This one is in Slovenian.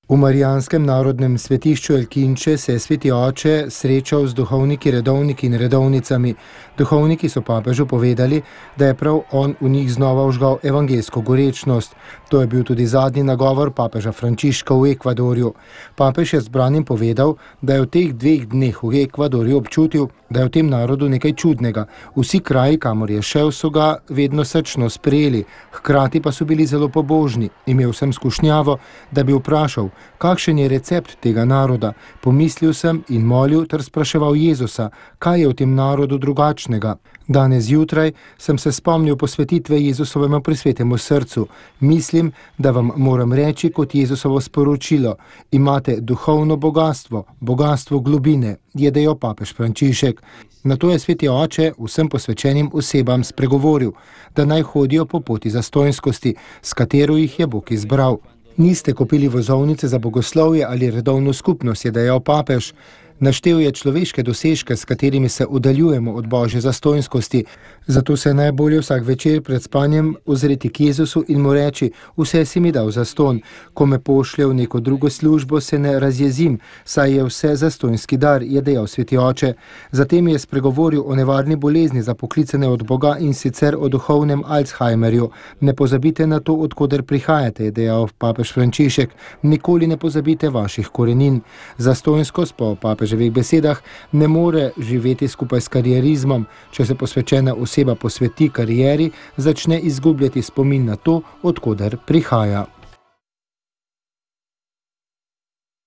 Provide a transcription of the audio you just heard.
V marijanskem narodnem svetišču Elkinče se je sveti oče srečal z duhovniki, redovniki in redovnicami. Duhovniki so papežu povedali, da je prav on v njih znova vžgal evangeljsko gorečnost. To je bil tudi zadnji nagovor papeža Frančiška v Ekvadorju. Papež je zbranim povedal, da je v teh 2 dneh v Ekvadorju občutil, da je v tem narodu nekaj čudnega. Vsi kraji, kamor je šel, so ga vedno srčno sprejeli, hkrati pa so bili zelo pobožni. Imel sem skušnjavo, da bi vprašal, kakšen je recept tega naroda. Pomislil sem in molil ter spraševal Jezusa, kaj je v tem narodu drugačnega. Danes zjutraj sem se spomnil posvetitve Jezusovemu prisvetemu srcu. Mislim, da vam moram reči kot Jezusovo sporočilo. Imate duhovno bogastvo, bogastvo globine, je dejal papež Frančišek. Nato je sveti oče vsem posvečenim osebam spregovoril, da naj hodijo po poti zastojnskosti, s katero jih je Bog izbral. Niste kupili vozovnice za bogoslovje ali redovno skupnost, je dejal papež. Naštel je človeške dosežke, s katerimi se oddaljujemo od božje zastojnskosti. Zato se je najbolje vsak večer pred spanjem ozreti k Jezusu in mu reči, vse si mi dal zastonj. Ko me pošlje v neko drugo službo, se ne razjezim, saj je vse zastonjski dar, je dejal sveti oče. Zatem je spregovoril o nevarni bolezni za poklicane od Boga in sicer o duhovnem Alzheimerju. Ne pozabite na to, od koder prihajate, je dejal papež Frančišek. Nikoli ne pozabite vaših korenin. Zastonjskost po papeževih besedah ne more živeti skupaj s karierizmom. Če se posvečena oseba posveti karieri, začne izgubljati spomin na to, od koder prihaja.